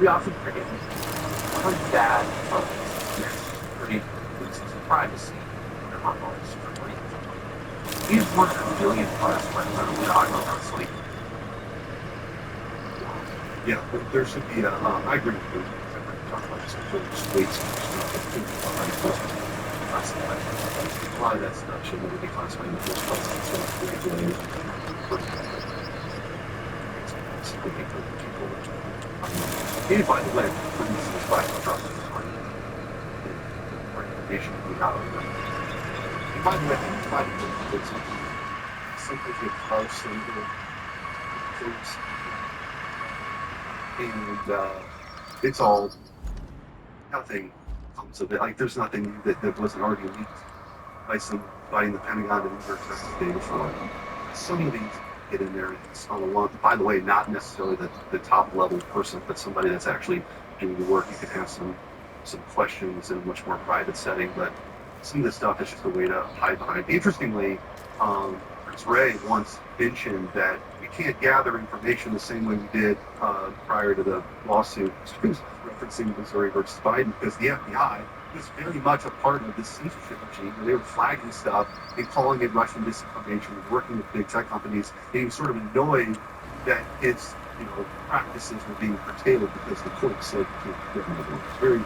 We often forget how bad security reasons of privacy and hormones for breathing. We have 1 billion plus literally autonomously. Yeah, there should be a. I agree with you. I talk about this before. There's way too much stuff that could be behind closed classified. A lot of that stuff should never be classified in the first place. It's sort of regulated. People. And by the way, police is by the drop recommendation we have. And by the way, I think it's something to parse into things. And it's all nothing comes of it. Like there's nothing that wasn't already leaked by somebody in the Pentagon and New York Times the day before. Some of these get in there and it's on a long. By the way, not necessarily the top level person, but somebody that's actually doing the work. You could have some questions in a much more private setting, but some of this stuff is just a way to hide behind. Interestingly, Prince Ray once mentioned that we can't gather information the same way we did prior to the lawsuit. He was referencing Missouri versus Biden because the FBI was very much a part of this censorship regime where they were flagging stuff and calling it Russian disinformation and working with big tech companies. And he was sort of annoyed that his practices were being curtailed because the court said you can't get them. It was very,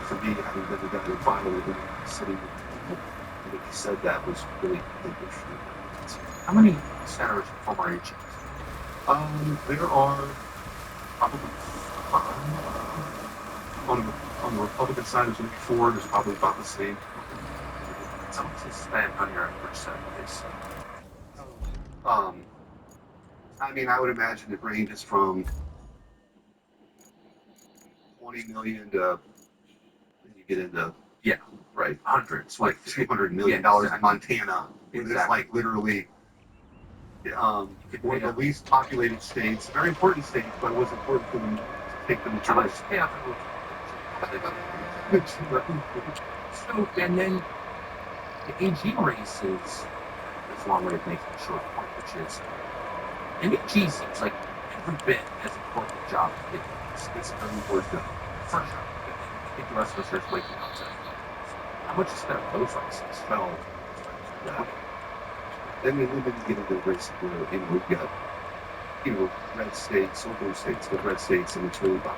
for me, having been the guy who filed it and sitting when he said that was really interesting. How many senators and former agents? There are probably 5. On the Republican side, there's maybe 4. There's probably about the same. How much is spent on your average Saturdays? I mean, I would imagine it ranges from 20 million to you get into right Hundreds, like $200 million in Montana. It's like literally one of the least populated states, a very important state, but it was important for them to take the majority. So, and then the AG races, there's a long way of making a short point, which is, an AG seems like every bit as important a job as it's very important for sure. I think the rest of us are waking up to how much is spent on those races? Well, then we get into the race where we've got red states or blue states, but red states, and it's really about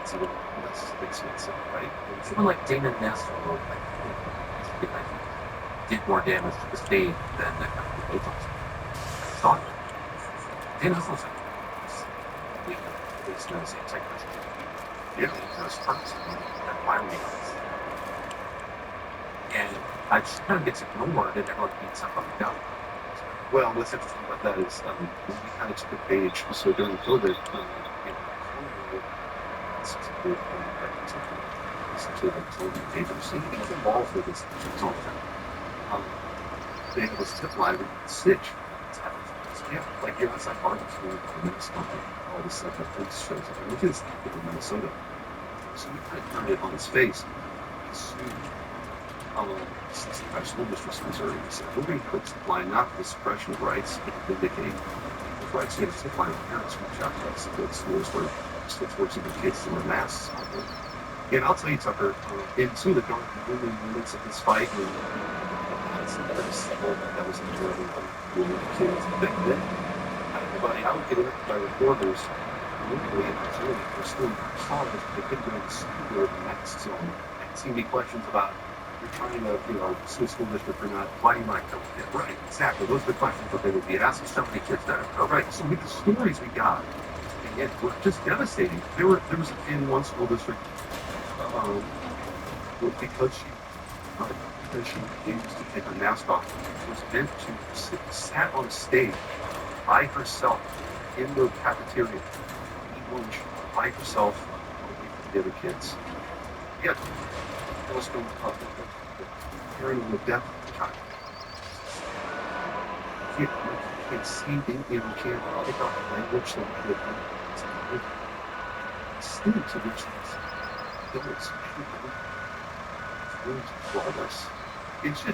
it's a little less expensive, right? Someone like Damon Nestor, did more damage to the state than the Botox. Thought. Damon Nestor was like, it's no same technology. Those parts that Wyoming is. And I just kind of gets ignored and everyone beats up on the government. Well, what's interesting about that is we kind of took a page. So during COVID, essentially like told you papers, so you can get involved with this all the time. They have a tip line with Stitch. Yeah, like you're outside Barton School in Minnesota, all of a sudden the police shows up. And look at this kid in Minnesota. So we kind of turned it on his face. He sued 65 school districts in Missouri. He said, we're going to put tip line not for the suppression of rights, but to vindicate the rights. You have a tip line of parents who reach out to us to go to schools where Stitch works with the kids to wear masks. And I'll tell you, Tucker, in some of the dark moments of this fight, that was incredibly women and kids. Back then, everybody, I would get interviewed by reporters literally in Missouri for still in college, they couldn't go to school or the next zone. And see me questions about you're trying to, sue a school district or not. Why do you like them? Right, exactly. Those are the questions that they would be asking. So many kids that are right. So with the stories we got, and were just devastating. There was in one school district, because she refused to take her mask off, was meant to sat on stage by herself in the cafeteria, eat lunch by herself, away from the other kids. Yet, it was going to the hearing of the death of the child. You can't see, you can't pick up the language that we have. Students of which these adults should be flawless. It's just